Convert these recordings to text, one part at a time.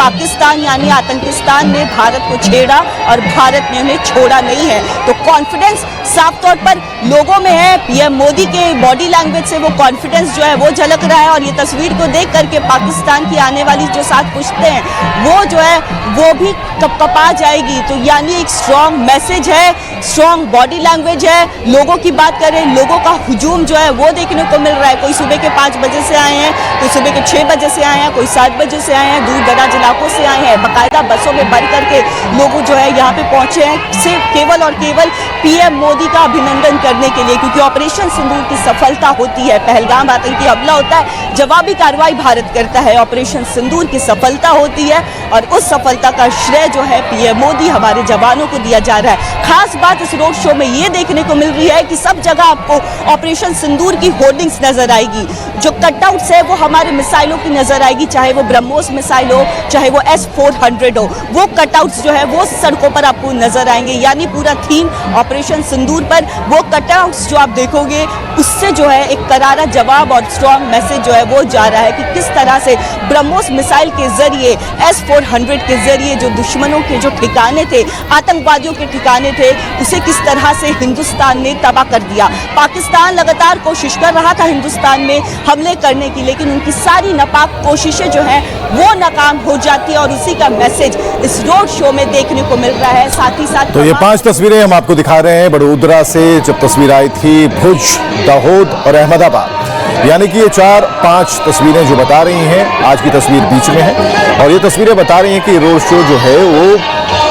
पाकिस्तान यानी आतंकिस्तान ने भारत को छेड़ा और भारत ने उन्हें छोड़ा नहीं है। तो कॉन्फिडेंस साफ तौर पर लोगों में है। पीएम मोदी के बॉडी लैंग्वेज से वो कॉन्फिडेंस जो है वो झलक रहा है और ये तस्वीर को देख करके पाकिस्तान की आने वाली जो 7 पुश्तें हैं वो जो है वो भी कपकपा जाएगी। तो यानी एक स्ट्रॉन्ग मैसेज है, स्ट्रॉन्ग बॉडी लैंग्वेज है। लोगों की बात करें, लोगों का हुजूम जो है वो देखने को मिल रहा है। कोई सुबह के 5 बजे से आए हैं, कोई सुबह के 6 बजे से आए हैं, कोई 7 बजे से आए हैं, दूर दराज इलाकों से आए हैं। बाकायदा बसों में भर करके लोग जो है यहाँ पे पहुंचे हैं सिर्फ केवल और केवल पीएम मोदी का अभिनंदन करने के लिए, क्योंकि ऑपरेशन सिंदूर की सफलता होती है। पहलगाम आतंकी हमला होता है, जवाबी कार्रवाई भारत करता है। ऑपरेशन सिंदूर की सफलता होती है और उस सफलता का श्रेय जो है पीएम मोदी हमारे जवानों को दिया जा रहा है। खास बात इस रोड शो में ये देखने को मिल रही है कि सब जगह आपको ऑपरेशन सिंदूर की होर्डिंग्स नजर आएगी। जो कटआउट्स है वो हमारे मिसाइलों की नजर आएगी, चाहे वो ब्रह्मोस मिसाइल हो, चाहे वो S-400 हो। वो कटआउट्स जो है वो सड़कों पर आपको नजर आएंगे। यानी पूरा थीम ऑपरेशन सिंदूर पर वो कटआउट्स जो आप देखोगे उससे जो है एक करारा जवाब और स्ट्रॉन्ग मैसेज जो है वो जा रहा है कि किस तरह से ब्रह्मोस मिसाइल के जरिए, S-400 के जरिए जो दुश्मनों के जो ठिकाने थे, आतंकवादियों के ठिकाने थे, उसे किस तरह से हिंदुस्तान ने तबाह कर दिया। पाकिस्तान लगातार कोशिश कर रहा था हिंदुस्तान में हमले करने की, लेकिन उनकी सारी नापाक कोशिशें जो हैं वो नाकाम हो जाती है और उसी का मैसेज इस रोड शो में देखने को मिल रहा है। साथ ही साथ तो ये 5 तस्वीरें हम आपको दिखा रहे हैं बड़ोदरा से, जब तस्वीर आई थी भुज, दाहोद और अहमदाबाद। यानी कि ये 4-5 तस्वीरें जो बता रही हैं, आज की तस्वीर बीच में है और ये तस्वीरें बता रही हैं कि रोड शो जो है वो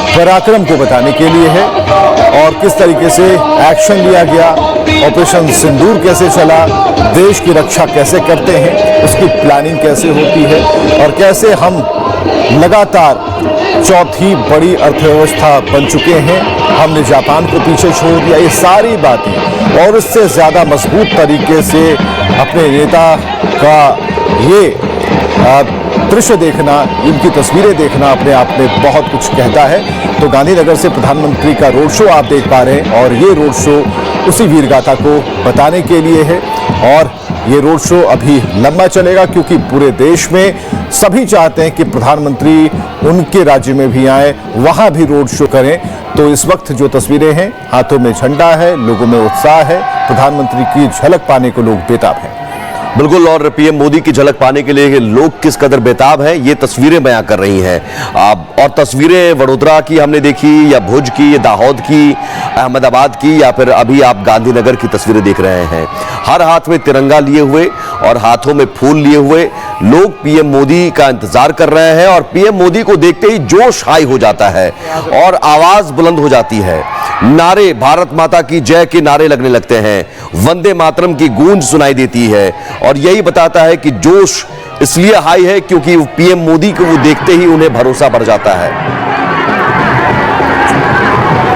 पराक्रम को बताने के लिए है और किस तरीके से एक्शन लिया गया, ऑपरेशन सिंदूर कैसे चला, देश की रक्षा कैसे करते हैं, उसकी प्लानिंग कैसे होती है और कैसे हम लगातार चौथी बड़ी अर्थव्यवस्था बन चुके हैं। हमने जापान को पीछे छोड़ दिया। ये सारी बातें और उससे ज्यादा मजबूत तरीके से अपने नेता का ये दृश्य देखना, इनकी तस्वीरें देखना अपने आप में बहुत कुछ कहता है। तो गांधीनगर से प्रधानमंत्री का रोड शो आप देख पा रहे हैं और ये रोड शो उसी वीरगाथा को बताने के लिए है और ये रोड शो अभी लंबा चलेगा क्योंकि पूरे देश में सभी चाहते हैं कि प्रधानमंत्री उनके राज्य में भी आए, वहां भी रोड शो करें। तो इस वक्त जो तस्वीरें हैं, हाथों में झंडा है, लोगों में उत्साह है, प्रधानमंत्री की झलक पाने को लोग बेताब हैं। बिल्कुल, और पीएम मोदी की झलक पाने के लिए लोग किस कदर बेताब हैं ये तस्वीरें बयां कर रही हैं। और तस्वीरें वडोदरा की हमने देखी या भुज की, या दाहोद की, अहमदाबाद की, या फिर अभी आप गांधीनगर की तस्वीरें देख रहे हैं। हर हाथ में तिरंगा लिए हुए और हाथों में फूल लिए हुए लोग पीएम मोदी का इंतजार कर रहे हैं और पीएम मोदी को देखते ही जोश हाई हो जाता है और आवाज बुलंद हो जाती है। नारे, भारत माता की जय के नारे लगने लगते हैं, वंदे मातरम की गूंज सुनाई देती है और यही बताता है कि जोश इसलिए हाई है क्योंकि पीएम मोदी को वो देखते ही उन्हें भरोसा बढ़ जाता है।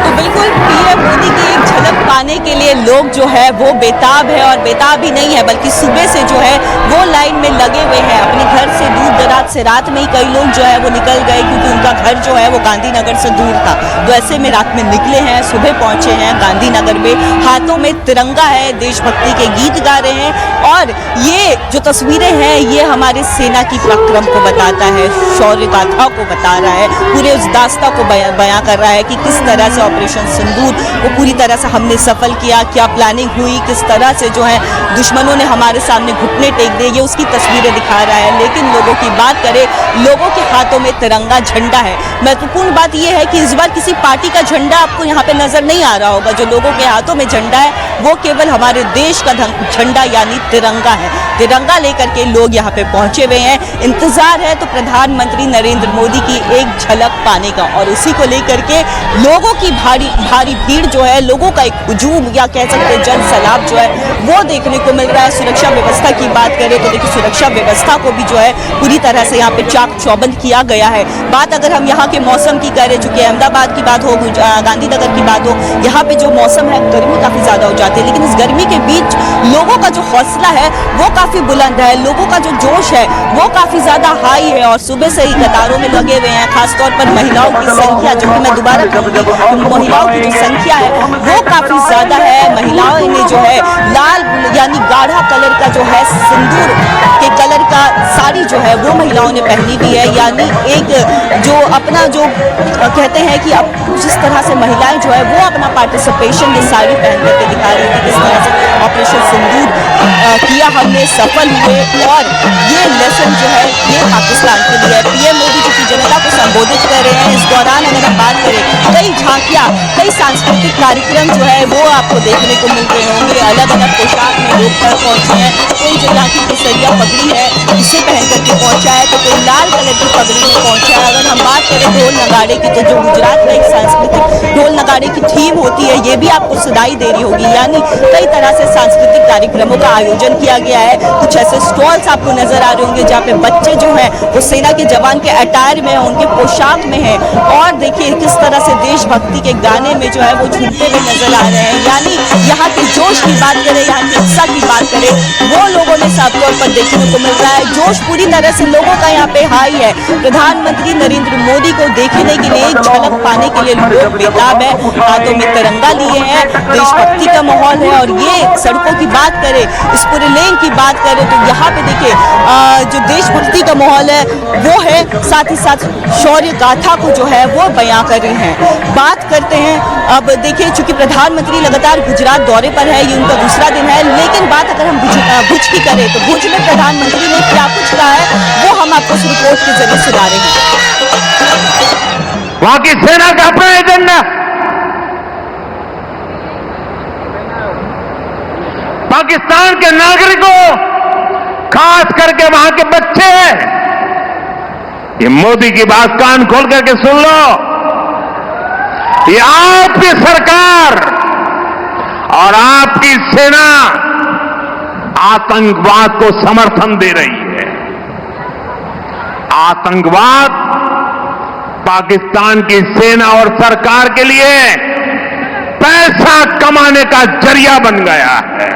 तो बिल्कुल पीएम मोदी की एक झलक पाने के लिए लोग जो है वो बेताब है और बेताब ही नहीं है बल्कि सुबह से जो है वो लाइन में लगे हुए हैं। अपने घर से दूर दराज से रात में ही कई लोग जो है वो निकल गए क्योंकि उनका घर जो है वो गांधीनगर से दूर था, तो ऐसे में रात में निकले हैं, सुबह पहुंचे हैं गांधीनगर में, हाथों में तिरंगा है, देशभक्ति के गीत गा रहे हैं और ये जो तस्वीरें हैं ये हमारे सेना की पराक्रम को बताता है, शौर्य गाथा को बता रहा है, पूरे उस दास्ता को बयां कर रहा है कि किस तरह से ऑपरेशन सिंदूर को पूरी तरह से हमने सफल किया, क्या प्लानिंग हुई, किस तरह से जो है दुश्मनों ने हमारे सामने घुटने टेक दिए, ये उसकी तस्वीरें दिखा रहा है। लेकिन लोगों की बात करें, लोगों के हाथों में तिरंगा झंडा है। महत्वपूर्ण बात यह है कि इस बार किसी पार्टी का झंडा आपको यहाँ पे नजर नहीं आ रहा होगा। जो लोगों के हाथों में झंडा है वो केवल हमारे देश का झंडा यानी तिरंगा है। तिरंगा लेकर के लोग यहाँ पे पहुंचे हुए हैं। इंतजार है तो प्रधानमंत्री नरेंद्र मोदी की एक झलक पाने का और उसी को लेकर के लोगों की भारी भीड़ जो है, लोगों का एक हुजूम या कह सकते हैं जन सैलाब जो है वो देखने को मिल रहा है। सुरक्षा व्यवस्था की बात करें तो देखिए सुरक्षा व्यवस्था को भी जो है पूरी तरह से यहाँ पे चाक चौबंद किया गया है। बात अगर हम यहाँ के मौसम की करें, चूंकि अहमदाबाद की बात हो, गांधीनगर की बात हो, यहाँ पे जो मौसम है गर्मी काफी ज्यादा हो जाती है। थी, लेकिन इस गर्मी के बीच लोगों का जो हौसला है वो काफी बुलंद है, लोगों का जो जोश है वो काफी ज्यादा हाई है और सुबह से ही कतारों में लगे हुए हैं। खासतौर पर महिलाओं की संख्या, जो कि मैं दोबारा कहूंगी, महिलाओं की जो संख्या है वो काफी ज्यादा है। महिलाओं ने जो है लाल यानी गाढ़ा कलर का जो है सिंदूर के कलर का साड़ी जो है वो महिलाओं ने पहनी हुई है, यानी एक जो अपना जो कहते हैं कि अब जिस तरह से महिलाएं जो है वो अपना पार्टिसिपेशन ये साड़ी पहन करके दिखा रही थी, किस तरह से ऑपरेशन सिंदूर किया हमने, सफल हुए। और ये लेसन जो है ये पाकिस्तान के लिए है। पीएम मोदी जो कि जनता को संबोधित कर रहे हैं, इस दौरान अगर हम बात करें कई झांकियां, कई सांस्कृतिक कार्यक्रम जो है वो आपको देखने को मिल रहे होंगे। अलग अलग पोशाक में लोग पहुंचे हैं, कोई जो यहाँ की केसरिया पगड़ी है इसे पहन करके पहुंचा है, तो कोई लाल कलर की पगड़ी में पहुंचा है। अगर हम बात करें ढोल नगाड़े की, तो जो गुजरात में एक सांस्कृतिक ढोल नगाड़े की थीम होती है ये भी आपको सुनाई दे रही होगी, यानी कई तरह से सांस्कृतिक कार्यक्रमों का आयोजन किया गया है। कुछ ऐसे स्टॉल्स आपको नजर आ रहे होंगे जहाँ पे बच्चे जो हैं वो सेना के जवान के अटायर में है, उनके पोशाक में है, और देखिए किस तरह से देशभक्ति के गाने में जो है वो झूमते हुए नजर आ रहे हैं। यानी यहाँ के जोश की बात करें, यहाँ के उत्साह की बात करें, वो लोगों ने साफ तौर पर देखने को मिल रहा है। जोश पूरी तरह से लोगों का यहाँ पे हाई है। प्रधानमंत्री नरेंद्र मोदी को देखने के लिए, एक झलक पाने के लिए लोग बेताब है, हाथों में तिरंगा लिए हैं, देशभक्ति का माहौल है। और ये सड़कों की बात करें, इस पूरे लेन की बात करें, तो यहाँ पे देखिए जो देशभक्ति का माहौल है वो है, साथ ही साथ शौर्य गाथा को जो है वो बयां कर रहे हैं। बात करते हैं अब, देखिए चूंकि प्रधानमंत्री लगातार गुजरात दौरे पर है, ये उनका दूसरा दिन है, लेकिन बात अगर हम भुज की करें तो भुज में प्रधानमंत्री ने क्या कुछ कहा है वो हम आपको इस रिपोर्ट के जरिए सुना रहे हैं। वहां की सेना का अपना एजेंडा, पाकिस्तान के नागरिकों, खास करके वहां के बच्चे, ये मोदी की बात कान खोल करके सुन लो। ये आपकी सरकार और आपकी सेना आतंकवाद को समर्थन दे रही है। आतंकवाद पाकिस्तान की सेना और सरकार के लिए पैसा कमाने का जरिया बन गया है।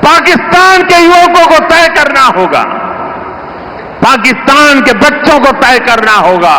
पाकिस्तान के युवकों को तय करना होगा, पाकिस्तान के बच्चों को तय करना होगा